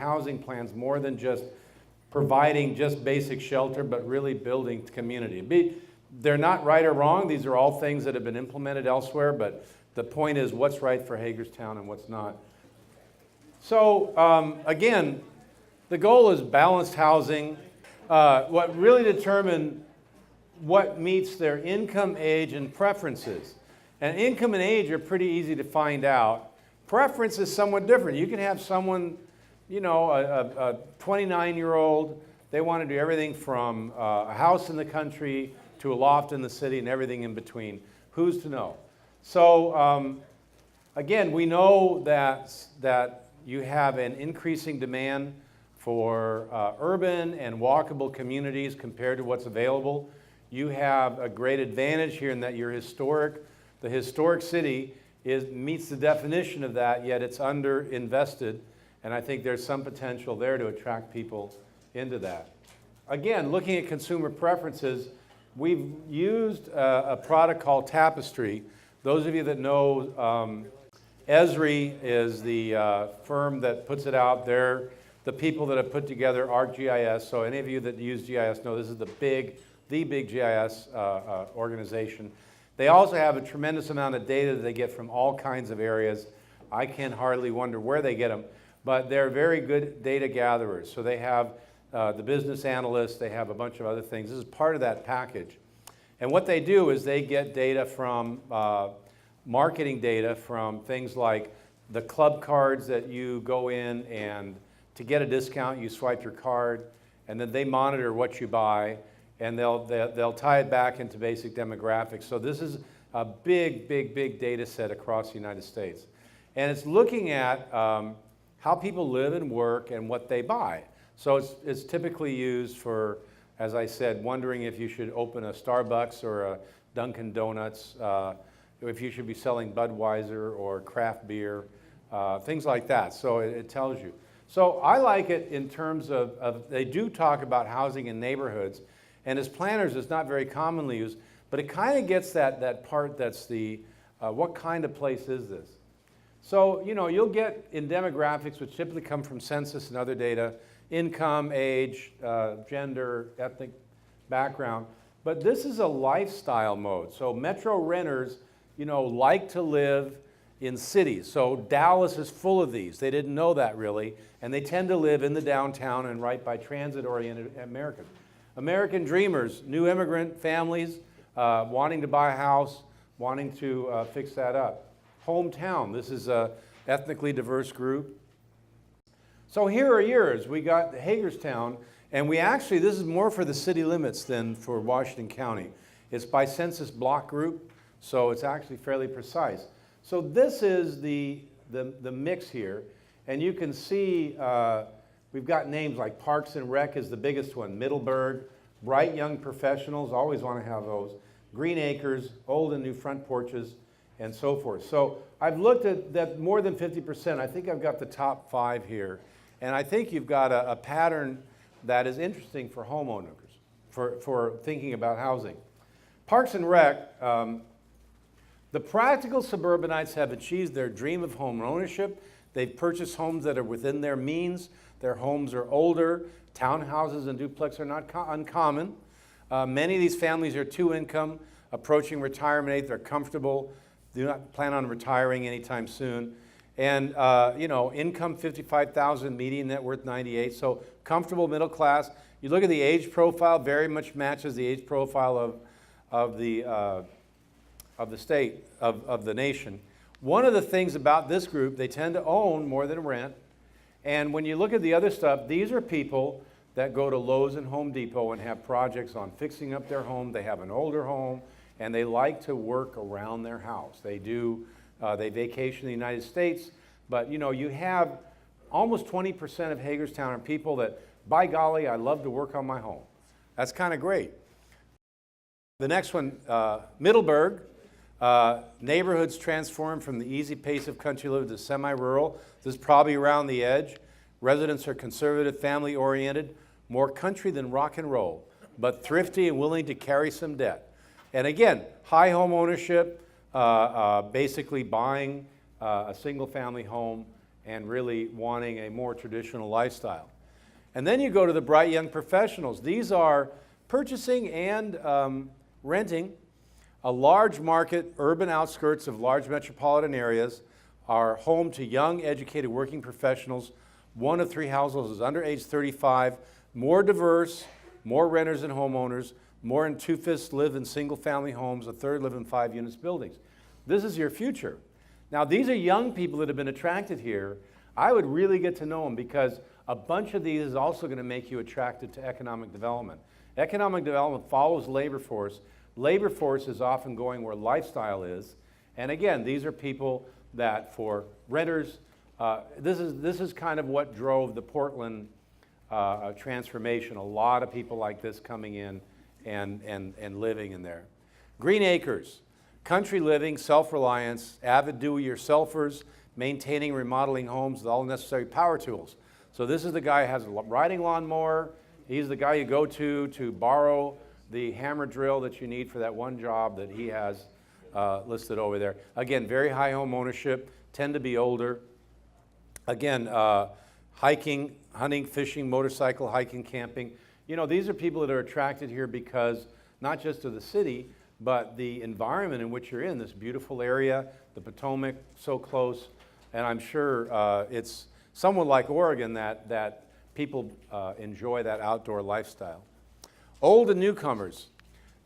housing plans more than just providing just basic shelter, but really building community. They're not right or wrong. These are all things that have been implemented elsewhere, but the point is what's right for Hagerstown and what's not. So again, the goal is balanced housing. What really determines what meets their income, age, and preferences. And income and age are pretty easy to find out. Preference is somewhat different. You can have someone, you know, a 29-year-old, they want to do everything from a house in the country to a loft in the city and everything in between. Who's to know? So again, we know that you have an increasing demand for urban and walkable communities compared to what's available. You have a great advantage here in that the historic city meets the definition of that, yet it's underinvested, and I think there's some potential there to attract people into that. Again, looking at consumer preferences, we've used a product called Tapestry. Those of you that know, Esri is the firm that puts it out there. The people that have put together ArcGIS, so any of you that use GIS know this is the big GIS organization. They also have a tremendous amount of data that they get from all kinds of areas. I can hardly wonder where they get them, but they're very good data gatherers. So they have the business analysts, they have a bunch of other things. This is part of that package. And what they do is they get data from, marketing data from things like the club cards that you go in and to get a discount, you swipe your card, and then they monitor what you buy, and they'll tie it back into basic demographics. So this is a big data set across the United States. And it's looking at how people live and work and what they buy. So it's typically used for, as I said, wondering if you should open a Starbucks or a Dunkin' Donuts, if you should be selling Budweiser or craft beer, things like that. So it tells you. So I like it in terms of they do talk about housing in neighborhoods, and as planners it's not very commonly used, but it kind of gets that part that's the, what kind of place is this? So, you know, you'll get in demographics, which typically come from census and other data, income, age, gender, ethnic background, but this is a lifestyle mode. So metro renters, you know, like to live in cities. So Dallas is full of these. They didn't know that really, and they tend to live in the downtown and right by transit-oriented Americans. American dreamers, new immigrant families wanting to buy a house, wanting to fix that up. Hometown, this is a ethnically diverse group. So here are yours. We got Hagerstown, and we actually, this is more for the city limits than for Washington County. It's by census block group, so it's actually fairly precise. So this is the mix here, and you can see we've got names like Parks and Rec is the biggest one, Middleburg, Bright Young Professionals, always want to have those, Green Acres, old and new front porches, and so forth. So I've looked at that more than 50%. I think I've got the top 5 here, and I think you've got a pattern that is interesting for homeowners, for thinking about housing. Parks and Rec, the practical suburbanites have achieved their dream of home ownership. They've purchased homes that are within their means. Their homes are older. Townhouses and duplex are not uncommon. Many of these families are 2-income, approaching retirement age. They're comfortable. Do not plan on retiring anytime soon. And you know, income 55,000, median net worth 98. So comfortable middle class. You look at the age profile, very much matches the age profile of the state, of the nation. One of the things about this group, they tend to own more than rent. And when you look at the other stuff, these are people that go to Lowe's and Home Depot and have projects on fixing up their home. They have an older home, and they like to work around their house. They do, they vacation in the United States, but you know, you have almost 20% of Hagerstown are people that, by golly, I love to work on my home. That's kind of great. The next one, Middleburg. Neighborhoods transform from the easy pace of country living to semi-rural. This is probably around the edge. Residents are conservative, family-oriented, more country than rock and roll, but thrifty and willing to carry some debt. And again, high home ownership, basically buying a single-family home and really wanting a more traditional lifestyle. And then you go to the bright young professionals. These are purchasing and renting a large market, urban outskirts of large metropolitan areas, are home to young, educated working professionals. 1 of 3 households is under age 35, more diverse, more renters and homeowners, more than 2/5 live in single-family homes, 1/3 live in 5-unit buildings. This is your future. Now, these are young people that have been attracted here. I would really get to know them, because a bunch of these is also going to make you attracted to economic development. Economic development follows labor force. Labor force is often going where lifestyle is. And again, these are people that, for renters, this is kind of what drove the Portland transformation. A lot of people like this coming in and living in there. Green acres, country living, self-reliance, avid do-it-yourselfers, maintaining, remodeling homes with all necessary power tools. So this is the guy who has a riding lawnmower. He's the guy you go to borrow the hammer drill that you need for that one job that he has listed over there. Again, very high home ownership, tend to be older. Again, hiking, hunting, fishing, motorcycle, hiking, camping. You know, these are people that are attracted here because not just of the city, but the environment in which you're in, this beautiful area, the Potomac, so close. And I'm sure it's somewhat like Oregon that people enjoy that outdoor lifestyle. Old and newcomers.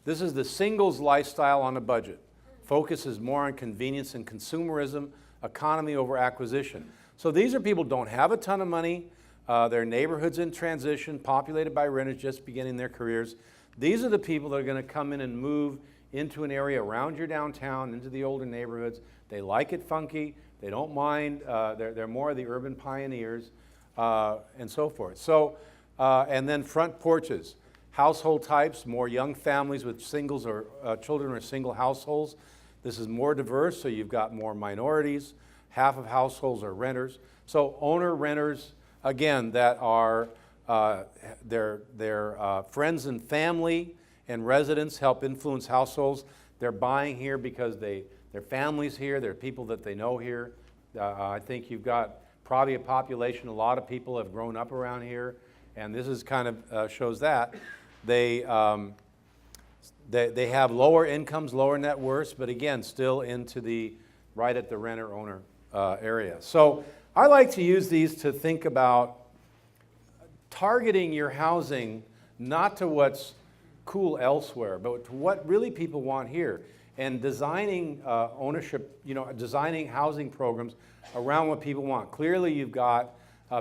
This is the singles lifestyle on a budget. Focuses more on convenience and consumerism, economy over acquisition. So these are people who don't have a ton of money. Their neighborhood's in transition, populated by renters just beginning their careers. These are the people that are going to come in and move into an area around your downtown, into the older neighborhoods. They like it funky. They don't mind. They're more of the urban pioneers and so forth. So, and then front porches. Household types, more young families with singles or children or single households. This is more diverse, so you've got more minorities. Half of households are renters. So owner renters, again, that are their friends and family and residents help influence households. They're buying here because their family's here, they're people that they know here. I think you've got probably a population, a lot of people have grown up around here, and this is kind of shows that. They have lower incomes, lower net worths, but again, still into the right at the renter-owner area. So I like to use these to think about targeting your housing not to what's cool elsewhere, but to what really people want here, and designing ownership, designing housing programs around what people want. Clearly, you've got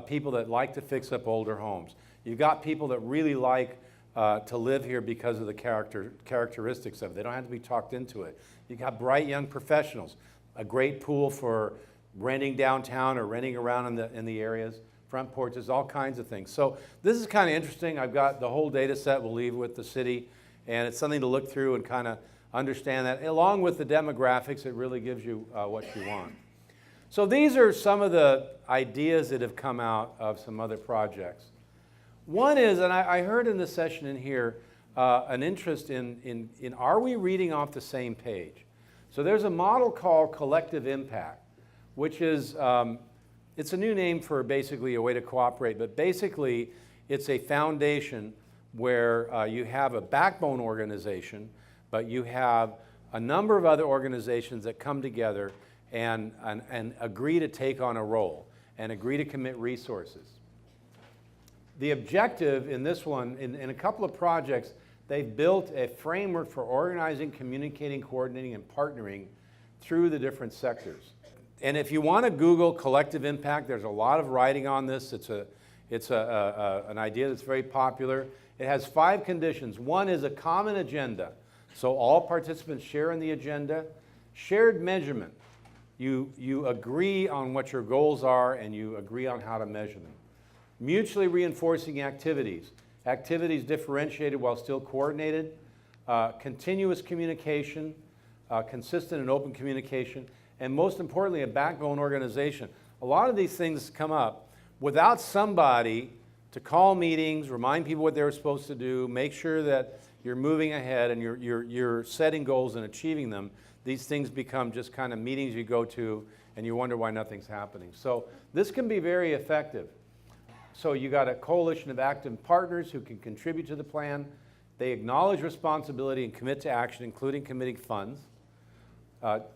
people that like to fix up older homes. You've got people that really like to live here because of the characteristics of it. They don't have to be talked into it. You got bright young professionals, a great pool for renting downtown or renting around in the areas, front porches, all kinds of things. So this is kind of interesting. I've got the whole data set we'll leave with the city, and it's something to look through and kind of understand that. Along with the demographics, it really gives you what you want. So these are some of the ideas that have come out of some other projects. One is, and I heard in the session in here, an interest in are we reading off the same page? So there's a model called collective impact, which is, it's a new name for basically a way to cooperate, but basically it's a foundation where you have a backbone organization, but you have a number of other organizations that come together and agree to take on a role and agree to commit resources. The objective in this one, in a couple of projects, they've built a framework for organizing, communicating, coordinating, and partnering through the different sectors. And if you want to Google collective impact, there's a lot of writing on this. It's an idea that's very popular. It has 5 conditions. One is a common agenda. So all participants share in the agenda. Shared measurement. You agree on what your goals are and you agree on how to measure them. Mutually reinforcing activities. Activities differentiated while still coordinated. Continuous communication, consistent and open communication, and most importantly, a backbone organization. A lot of these things come up without somebody to call meetings, remind people what they were supposed to do, make sure that you're moving ahead and you're setting goals and achieving them. These things become just kind of meetings you go to and you wonder why nothing's happening. So this can be very effective. So you got a coalition of active partners who can contribute to the plan. They acknowledge responsibility and commit to action, including committing funds.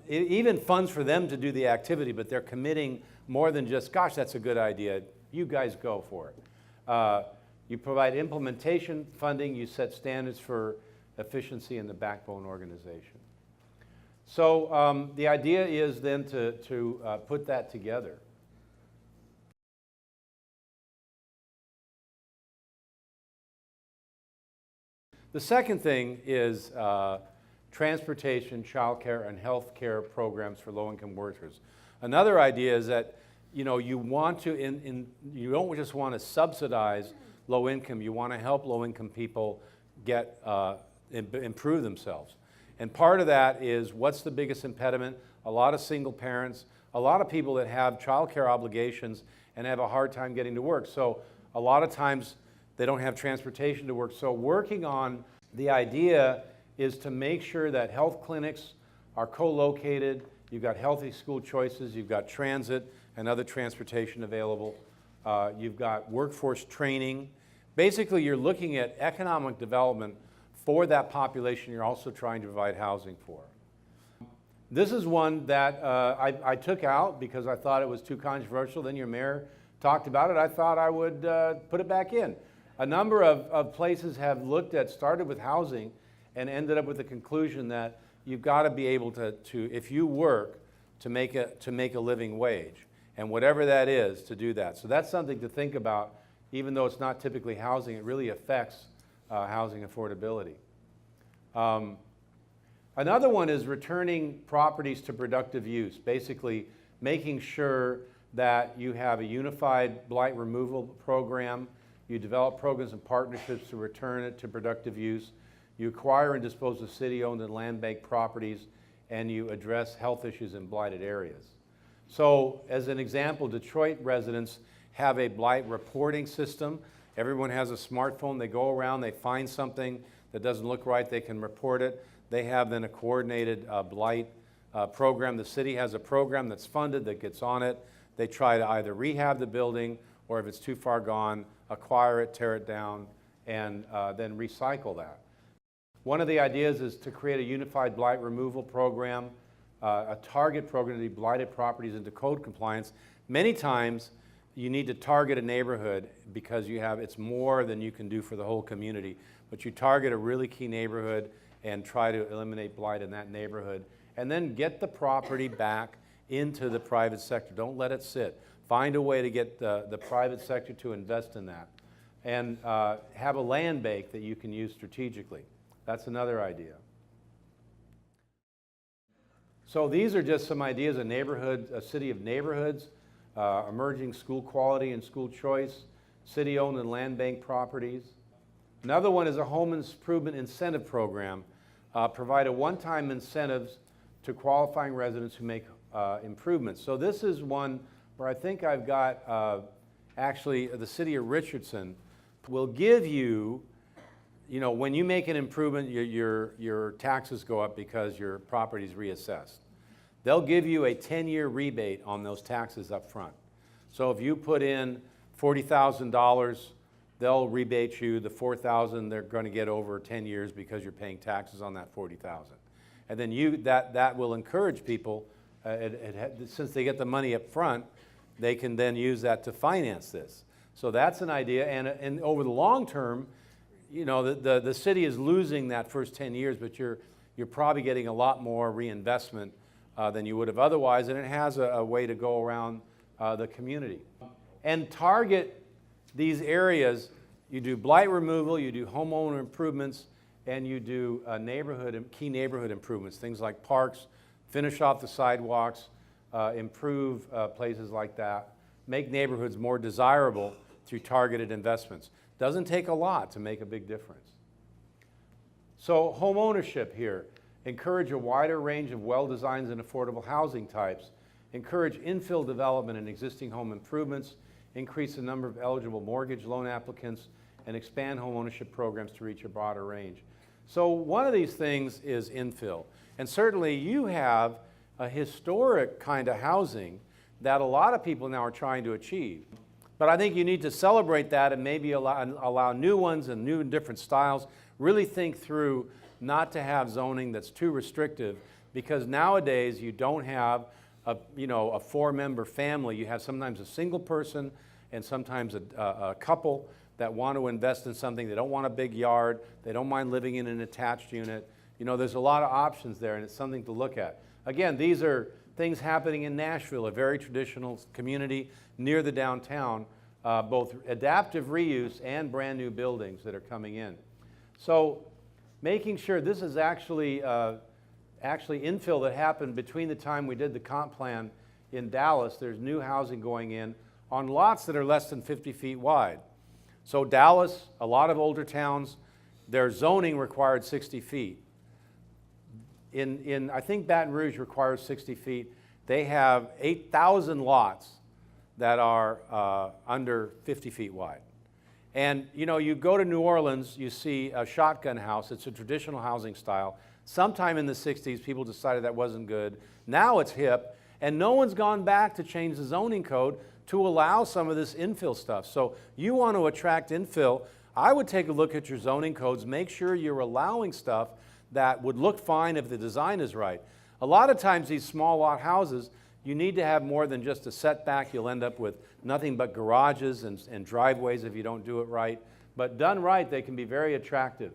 Even funds for them to do the activity, but they're committing more than just, gosh, that's a good idea. You guys go for it. You provide implementation funding. You set standards for efficiency in the backbone organization. So the idea is then to put that together. The second thing is transportation, childcare, and health care programs for low-income workers. Another idea is that you want to, you don't just want to subsidize low income, you want to help low-income people get improve themselves. And part of that is, what's the biggest impediment? A lot of single parents, a lot of people that have child care obligations and have a hard time getting to work. So a lot of times they don't have transportation to work. So working on the idea is to make sure that health clinics are co-located, you've got healthy school choices, you've got transit and other transportation available, you've got workforce training. Basically, you're looking at economic development for that population you're also trying to provide housing for. This is one that I took out because I thought it was too controversial. Then your mayor talked about it. I thought I would put it back in. A number of places have started with housing and ended up with the conclusion that you've got to be able to if you work, to make a living wage. And whatever that is, to do that. So that's something to think about. Even though it's not typically housing, it really affects housing affordability. Another one is returning properties to productive use, basically making sure that you have a unified blight removal program, you develop programs and partnerships to return it to productive use, you acquire and dispose of city-owned and land bank properties, and you address health issues in blighted areas. So as an example, Detroit residents have a blight reporting system. Everyone has a smartphone. They go around, they find something that doesn't look right, they can report it. They have then a coordinated blight program. The city has a program that's funded that gets on it. They try to either rehab the building, or if it's too far gone, acquire it, tear it down, and then recycle that. One of the ideas is to create a unified blight removal program, a target program to be blighted properties into code compliance. Many times, you need to target a neighborhood because it's more than you can do for the whole community. But you target a really key neighborhood and try to eliminate blight in that neighborhood. And then get the property back into the private sector. Don't let it sit. Find a way to get the private sector to invest in that. And have a land bank that you can use strategically. That's another idea. So these are just some ideas of a city of neighborhoods. Emerging school quality and school choice, city-owned and land bank properties. Another one is a home improvement incentive program. Provide a one-time incentives to qualifying residents who make improvements. So this is one where I think I've got, actually, the city of Richardson will give you, when you make an improvement, your taxes go up because your property is reassessed. They'll give you a 10-year rebate on those taxes up front. So if you put in $40,000, they'll rebate you the $4,000 they're going to get over 10 years because you're paying taxes on that $40,000. And then that will encourage people, since they get the money up front, they can then use that to finance this. So that's an idea, and over the long term, the city is losing that first 10 years, but you're probably getting a lot more reinvestment than you would have otherwise, and it has a way to go around the community. And target these areas. You do blight removal, you do homeowner improvements, and you do key neighborhood improvements, things like parks, finish off the sidewalks, improve places like that, make neighborhoods more desirable through targeted investments. Doesn't take a lot to make a big difference. So home ownership here. Encourage a wider range of well-designed and affordable housing types. Encourage infill development in existing home improvements. Increase the number of eligible mortgage loan applicants, and expand home ownership programs to reach a broader range. So one of these things is infill. And certainly you have a historic kind of housing that a lot of people now are trying to achieve. But I think you need to celebrate that and maybe allow new ones and new and different styles. Really think through not to have zoning that's too restrictive, because nowadays you don't have a 4-member family. You have sometimes a single person and sometimes a couple that want to invest in something. They don't want a big yard. They don't mind living in an attached unit. There's a lot of options there, and it's something to look at. Again, these are things happening in Nashville, a very traditional community near the downtown, both adaptive reuse and brand new buildings that are coming in. So making sure this is actually infill that happened between the time we did the comp plan in Dallas. There's new housing going in on lots that are less than 50 feet wide. So Dallas, a lot of older towns, their zoning required 60 feet. I think Baton Rouge requires 60 feet. They have 8,000 lots that are under 50 feet wide. And you go to New Orleans, you see a shotgun house. It's a traditional housing style. Sometime in the 60s, people decided that wasn't good. Now it's hip, and no one's gone back to change the zoning code to allow some of this infill stuff. So you want to attract infill, I would take a look at your zoning codes, make sure you're allowing stuff that would look fine if the design is right. A lot of times these small lot houses, you need to have more than just a setback. You'll end up with nothing but garages and driveways if you don't do it right. But done right, they can be very attractive.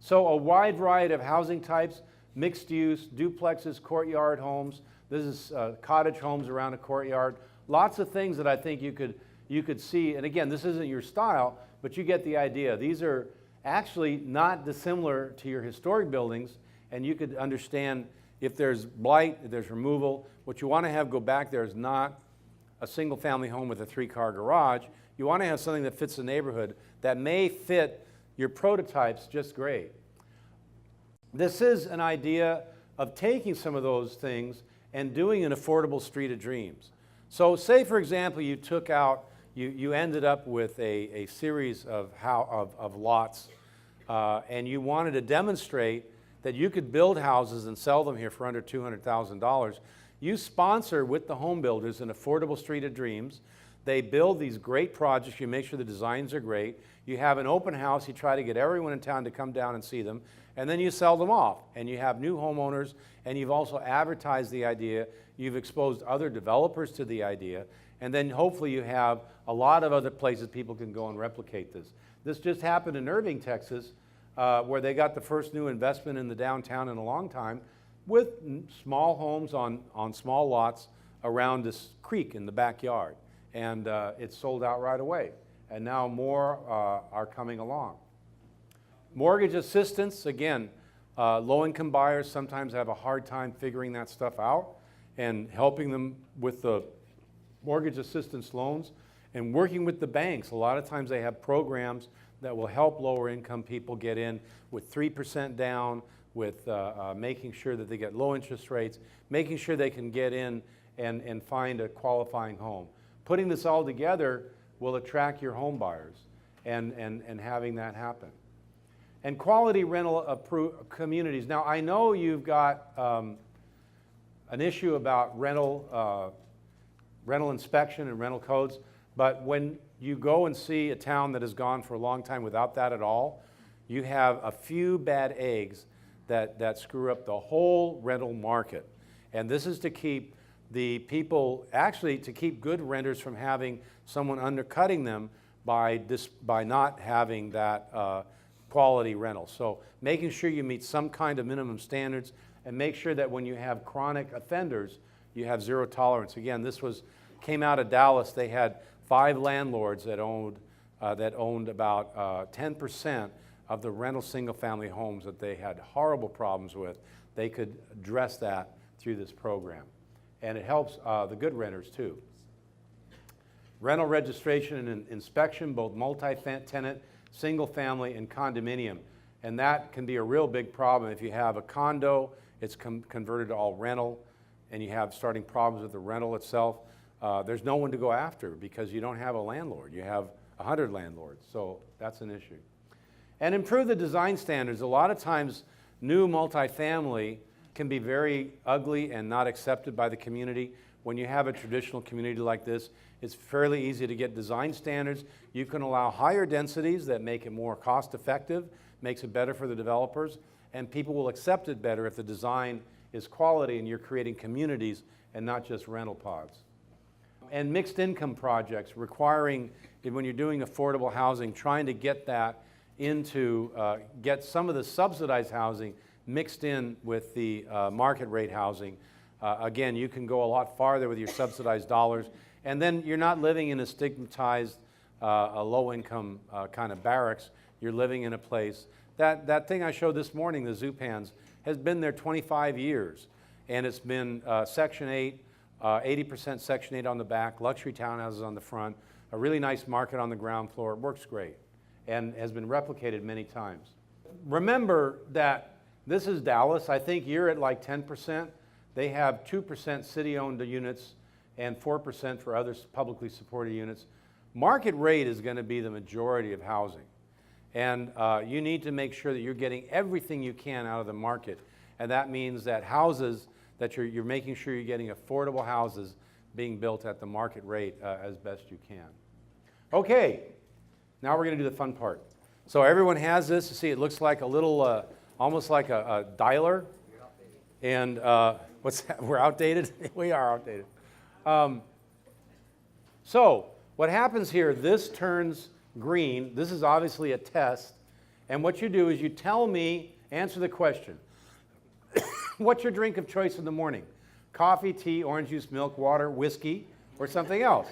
So a wide variety of housing types, mixed use, duplexes, courtyard homes. This is cottage homes around a courtyard. Lots of things that I think you could see. And again, this isn't your style, but you get the idea. These are actually not dissimilar to your historic buildings, and you could understand if there's blight, if there's removal. What you want to have go back there is not a single family home with a 3-car garage. You want to have something that fits the neighborhood that may fit your prototypes just great. This is an idea of taking some of those things and doing an affordable street of dreams. So say, for example, you took out, you ended up with a series of lots, and you wanted to demonstrate that you could build houses and sell them here for under $200,000. You sponsor with the home builders an affordable street of dreams. They build these great projects. You make sure the designs are great. You have an open house. You try to get everyone in town to come down and see them. And then you sell them off. And you have new homeowners. And you've also advertised the idea. You've exposed other developers to the idea. And then hopefully you have a lot of other places people can go and replicate this. This just happened in Irving, Texas, where they got the first new investment in the downtown in a long time with small homes on small lots around this creek in the backyard. And it's sold out right away. And now more are coming along. Mortgage assistance, again, low-income buyers sometimes have a hard time figuring that stuff out, and helping them with the mortgage assistance loans and working with the banks. A lot of times they have programs that will help lower-income people get in with 3% down, with making sure that they get low interest rates, making sure they can get in and find a qualifying home. Putting this all together will attract your home buyers and having that happen. And quality rental communities. Now, I know you've got an issue about rental inspection and rental codes, but when you go and see a town that has gone for a long time without that at all, you have a few bad eggs that screw up the whole rental market. And this is to keep the people, actually to keep good renters from having someone undercutting them by not having that quality rental. So making sure you meet some kind of minimum standards, and make sure that when you have chronic offenders, you have zero tolerance. Again, this came out of Dallas. They had 5 landlords that owned about 10% of the rental single-family homes that they had horrible problems with. They could address that through this program. And it helps the good renters too. Rental registration and inspection, both multi-tenant, single-family, and condominium. And that can be a real big problem. If you have a condo, it's converted to all rental, and you have starting problems with the rental itself. There's no one to go after because you don't have a landlord. You have 100 landlords, so that's an issue. And improve the design standards. A lot of times, new multifamily can be very ugly and not accepted by the community. When you have a traditional community like this, it's fairly easy to get design standards. You can allow higher densities that make it more cost effective, makes it better for the developers, and people will accept it better if the design is quality and you're creating communities and not just rental pods. And mixed income projects requiring, when you're doing affordable housing, trying to get that into, get some of the subsidized housing mixed in with the market rate housing. Again, you can go a lot farther with your subsidized dollars, and then you're not living in a stigmatized, a low-income kind of barracks. You're living in a place. That thing I showed this morning, the Zupans, has been there 25 years, and it's been Section 8, 80% Section 8 on the back, luxury townhouses on the front, a really nice market on the ground floor. It works great and has been replicated many times. Remember that this is Dallas. I think you're at like 10%. They have 2% city-owned units and 4% for other publicly supported units. Market rate is going to be the majority of housing. And you need to make sure that you're getting everything you can out of the market. And that means that houses, that you're making sure you're getting affordable houses being built at the market rate as best you can. Okay, now we're going to do the fun part. So everyone has this. You see, it looks like a little, almost like a dialer. And what's that? We're outdated? We are outdated. So what happens here, this turns green. This is obviously a test. And what you do is you tell me, answer the question. What's your drink of choice in the morning? Coffee, tea, orange juice, milk, water, whiskey, or something else?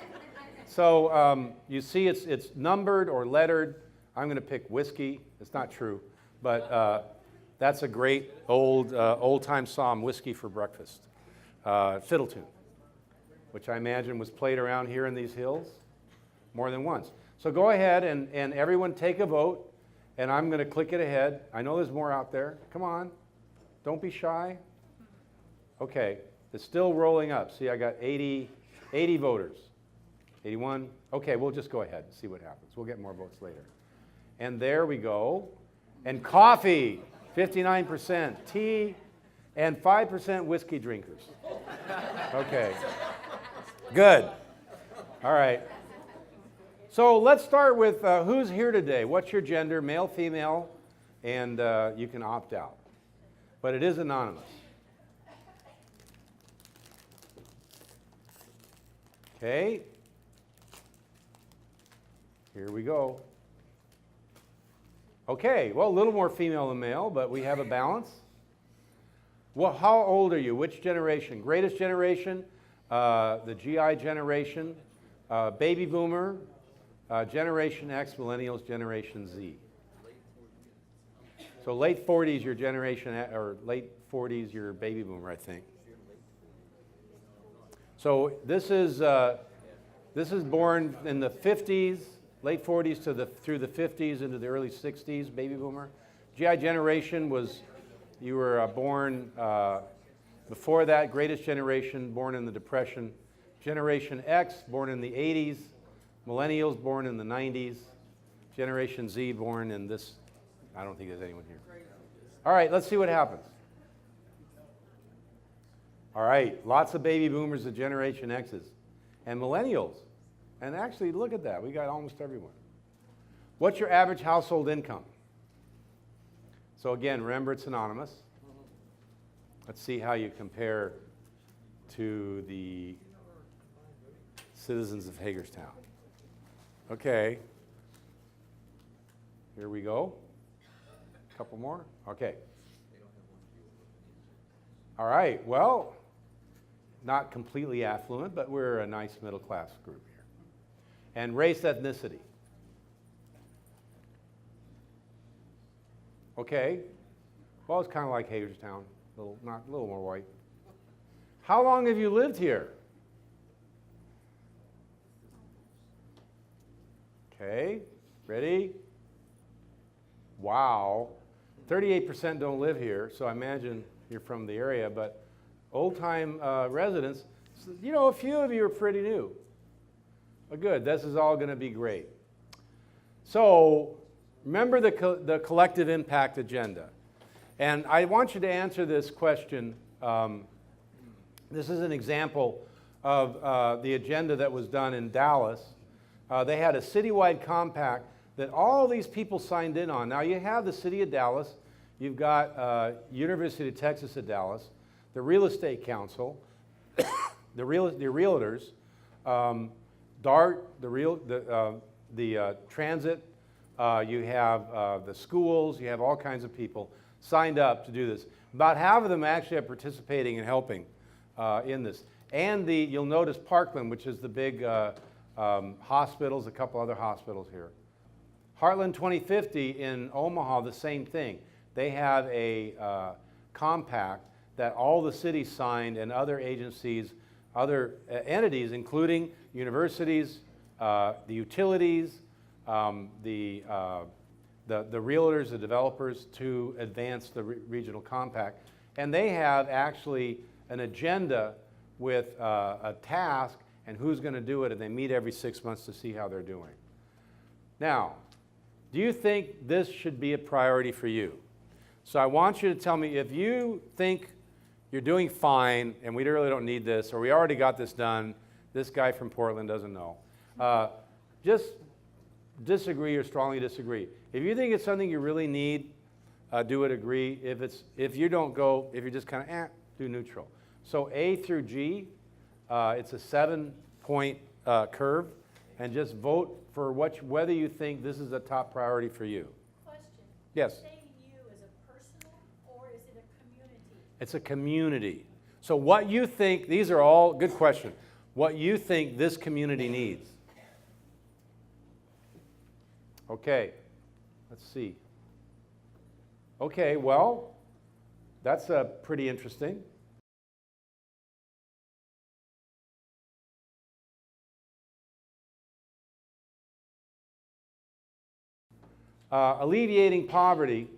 So you see it's numbered or lettered. I'm going to pick whiskey. It's not true, but that's a great old-time psalm, Whiskey for Breakfast. Fiddle tune, which I imagine was played around here in these hills more than once. So go ahead and everyone take a vote, and I'm going to click it ahead. I know there's more out there. Come on. Don't be shy. Okay, it's still rolling up. See, I got 80 voters. 81. Okay, we'll just go ahead and see what happens. We'll get more votes later. And there we go. And coffee, 59%. Tea, and 5% whiskey drinkers. Okay. Good. All right. So let's start with who's here today. What's your gender, male, female, and you can opt out. But it is anonymous. Okay. Here we go. Okay, well, a little more female than male, but we have a balance. Well, how old are you? Which generation? Greatest generation, the GI generation, baby boomer, Generation X, millennials, Generation Z. So late 40s, your generation, or late 40s, your baby boomer, I think. So this is born in the 50s, late 40s through the 50s into the early 60s, baby boomer. GI generation was, you were born before that, greatest generation, born in the Depression. Generation X, born in the 80s. Millennials, born in the 90s. Generation Z, born in this. I don't think there's anyone here. All right, let's see what happens. All right, lots of baby boomers of Generation X's and millennials. And actually, look at that. We got almost everyone. What's your average household income? So again, remember it's anonymous. Let's see how you compare to the citizens of Hagerstown. Okay. Here we go. A couple more. Okay. All right. Well, not completely affluent, but we're a nice middle-class group here. And race, ethnicity. Okay. Well, it's kind of like Hagerstown, a little more white. How long have you lived here? Okay. Ready? Wow. 38% don't live here, so I imagine you're from the area, but old-time residents, you know, a few of you are pretty new. But good, this is all going to be great. So remember the collective impact agenda. And I want you to answer this question. This is an example of the agenda that was done in Dallas. They had a citywide compact that all these people signed in on. Now you have the city of Dallas, you've got University of Texas at Dallas, the Real Estate Council, the realtors, DART, the transit, you have the schools, you have all kinds of people signed up to do this. About half of them actually are participating and helping in this. And you'll notice Parkland, which is the big hospitals, a couple other hospitals here. Heartland 2050 in Omaha, the same thing. They have a compact that all the cities signed and other agencies, other entities, including universities, the utilities, the realtors, the developers, to advance the regional compact. And they have actually an agenda with a task and who's going to do it, and they meet every 6 months to see how they're doing. Now, do you think this should be a priority for you? So I want you to tell me if you think you're doing fine and we really don't need this, or we already got this done, this guy from Portland doesn't know. Just disagree or strongly disagree. If you think it's something you really need, do it, agree. If you don't go, if you're just kind of do neutral. So A through G, it's a 7-point curve, and just vote for whether you think this is a top priority for you. Question. Yes. Saying you is a personal or is it a community? It's a community. So what you think, these are all, good question, what you think this community needs. Okay, let's see. Okay, well, that's pretty interesting. Alleviating poverty,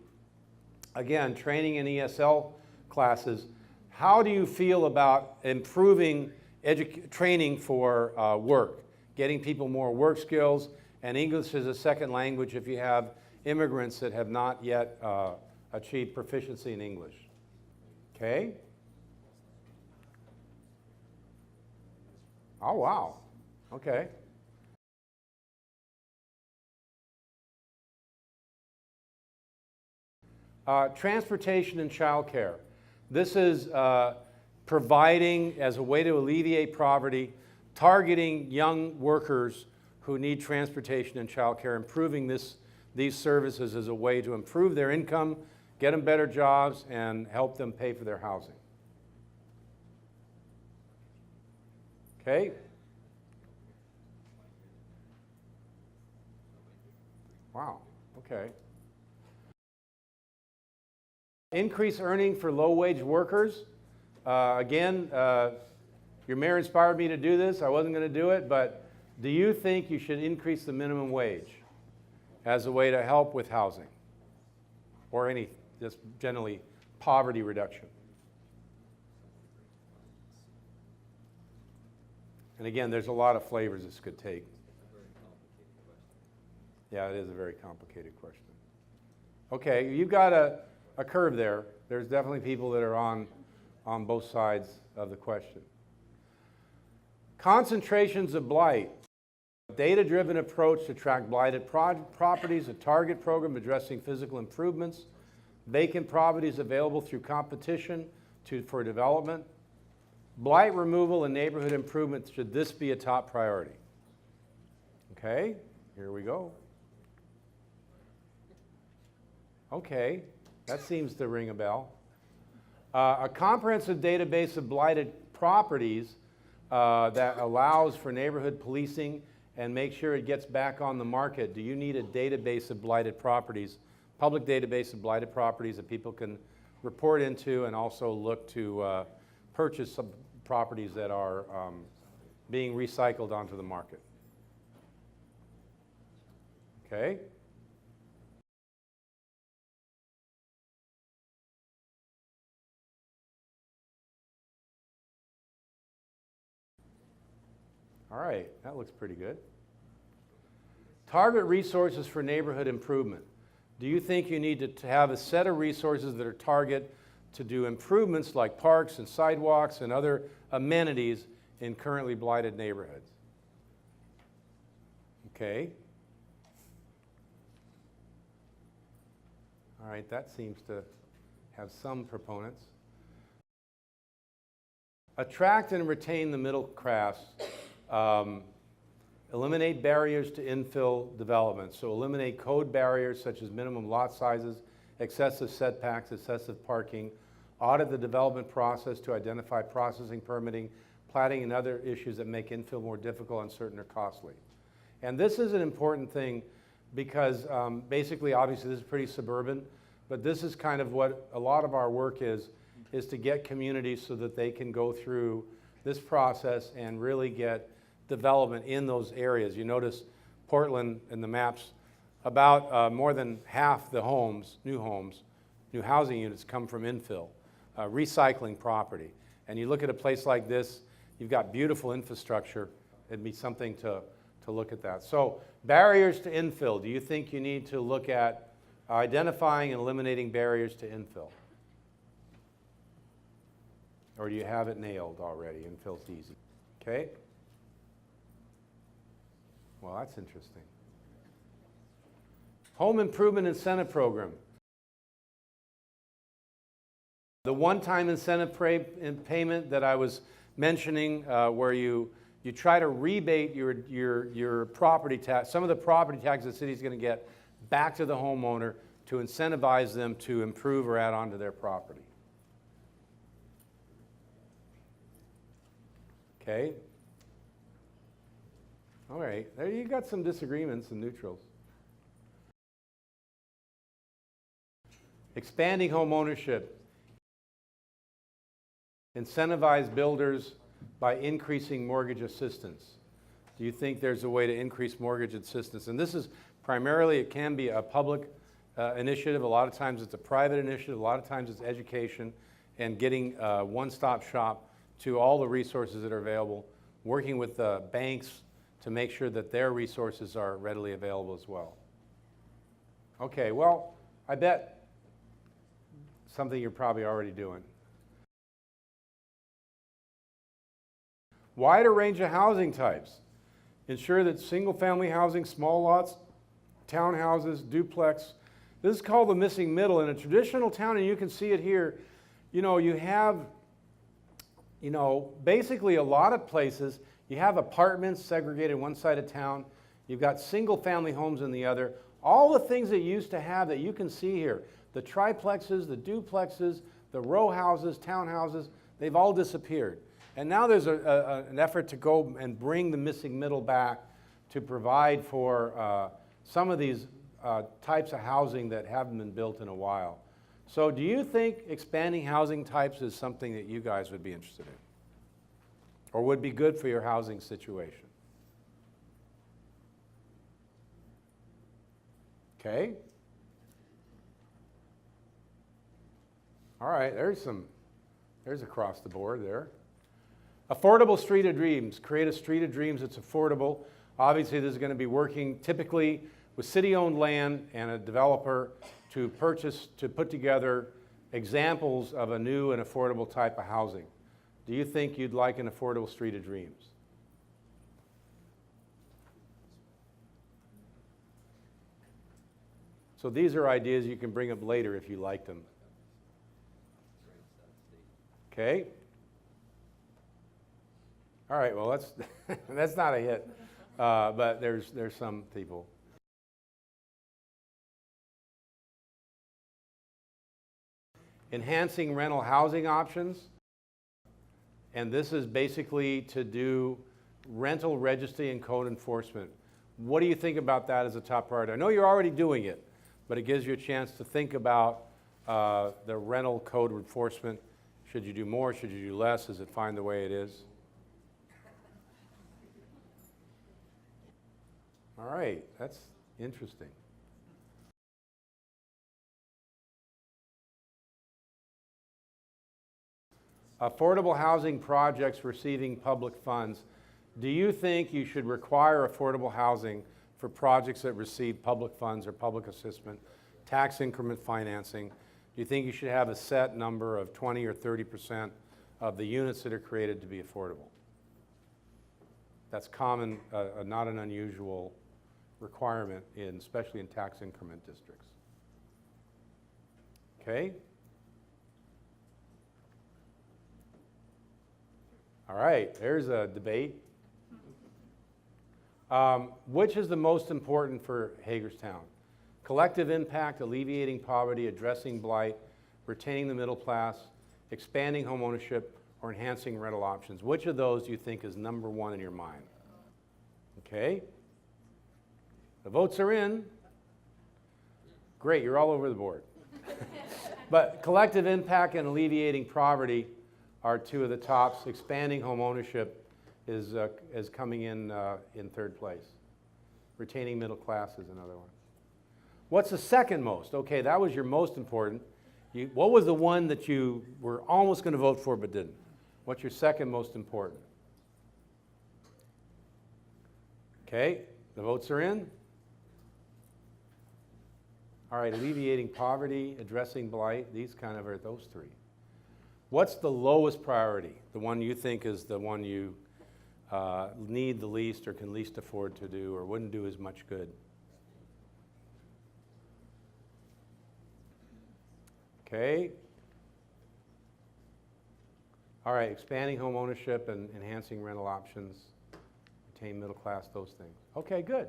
again, training in ESL classes. How do you feel about improving training for work, getting people more work skills, and English as a second language if you have immigrants that have not yet achieved proficiency in English? Okay? Oh, wow. Okay. Transportation and childcare. This is providing, as a way to alleviate poverty, targeting young workers who need transportation and childcare, improving these services as a way to improve their income, get them better jobs, and help them pay for their housing. Okay? Wow, okay. Increase earning for low-wage workers. Again, your mayor inspired me to do this. I wasn't going to do it, but do you think you should increase the minimum wage as a way to help with housing or just generally poverty reduction? And again, there's a lot of flavors this could take. Yeah, it is a very complicated question. Okay, you've got a curve there. There's definitely people that are on both sides of the question. Concentrations of blight. Data-driven approach to track blighted properties, a target program addressing physical improvements, vacant properties available through competition for development, blight removal and neighborhood improvement. Should this be a top priority? Okay, here we go. Okay. That seems to ring a bell. A comprehensive database of blighted properties that allows for neighborhood policing and make sure it gets back on the market. Do you need a database of blighted properties, public database of blighted properties that people can report into and also look to purchase some properties that are being recycled onto the market? Okay. All right, that looks pretty good. Target resources for neighborhood improvement. Do you think you need to have a set of resources that are target to do improvements like parks and sidewalks and other amenities in currently blighted neighborhoods? Okay. All right, that seems to have some proponents. Attract and retain the middle class. Eliminate barriers to infill development. So eliminate code barriers such as minimum lot sizes, excessive setbacks, excessive parking. Audit the development process to identify processing, permitting, platting, and other issues that make infill more difficult, uncertain, or costly. And this is an important thing because basically, obviously, this is pretty suburban, but this is kind of what a lot of our work is to get communities so that they can go through this process and really get development in those areas. You notice Portland in the maps, about more than half the homes, new housing units come from infill, recycling property. And you look at a place like this, you've got beautiful infrastructure. It'd be something to look at that. So barriers to infill. Do you think you need to look at identifying and eliminating barriers to infill? Or do you have it nailed already? Infill's easy. Okay? Well, that's interesting. Home Improvement Incentive Program. The one-time incentive payment that I was mentioning, where you try to rebate your property tax, some of the property tax the city's going to get back to the homeowner to incentivize them to improve or add on to their property. Okay? All right, there you got some disagreements and neutrals. Expanding home ownership. Incentivize builders by increasing mortgage assistance. Do you think there's a way to increase mortgage assistance? And this is primarily, it can be a public initiative. A lot of times it's a private initiative. A lot of times it's education and getting a one-stop shop to all the resources that are available, working with the banks to make sure that their resources are readily available as well. Okay, well, I bet something you're probably already doing. Wider range of housing types. Ensure that single-family housing, small lots, townhouses, duplex. This is called the missing middle. In a traditional town, and you can see it here, you know, you have, you know, basically a lot of places, you have apartments segregated one side of town, you've got single-family homes in the other. All the things that you used to have that you can see here, the triplexes, the duplexes, the row houses, townhouses, they've all disappeared. And now there's an effort to go and bring the missing middle back to provide for some of these types of housing that haven't been built in a while. So do you think expanding housing types is something that you guys would be interested in? Or would be good for your housing situation? Okay. All right, there's across the board there. Affordable street of dreams. Create a street of dreams that's affordable. Obviously, this is going to be working typically with city-owned land and a developer to put together examples of a new and affordable type of housing. Do you think you'd like an affordable street of dreams? So these are ideas you can bring up later if you like them. Okay? All right, well, that's not a hit, but there's some people. Enhancing rental housing options, and this is basically to do rental registry and code enforcement. What do you think about that as a top priority? I know you're already doing it, but it gives you a chance to think about the rental code enforcement. Should you do more? Should you do less? Is it fine the way it is? All right, that's interesting. Affordable housing projects receiving public funds. Do you think you should require affordable housing for projects that receive public funds or public assistance tax increment financing. Do you think you should have a set number of 20 or 30% of the units that are created to be affordable? That's common, not an unusual requirement, especially in tax increment districts. Okay? All right, there's a debate. Which is the most important for Hagerstown? Collective impact, alleviating poverty, addressing blight, retaining the middle class, expanding homeownership, or enhancing rental options? Which of those do you think is number one in your mind? Okay. The votes are in. Great, you're all over the board. But collective impact and alleviating poverty are two of the tops. Expanding homeownership is coming in third place. Retaining middle class is another one. What's the second most? Okay, that was your most important. What was the one that you were almost going to vote for but didn't? What's your second most important? Okay, the votes are in. All right, alleviating poverty, addressing blight, these kind of are those three. What's the lowest priority? The one you think is the one you need the least or can least afford to do or wouldn't do as much good? Okay. All right, expanding home ownership and enhancing rental options, retain middle class, those things. Okay, good.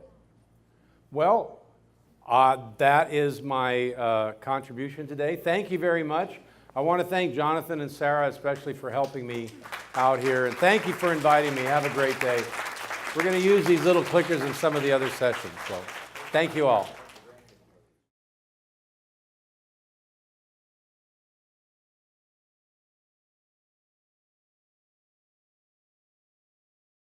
Well, that is my contribution today. Thank you very much. I want to thank Jonathan and Sarah especially for helping me out here. And thank you for inviting me. Have a great day. We're going to use these little clickers in some of the other sessions. So thank you all.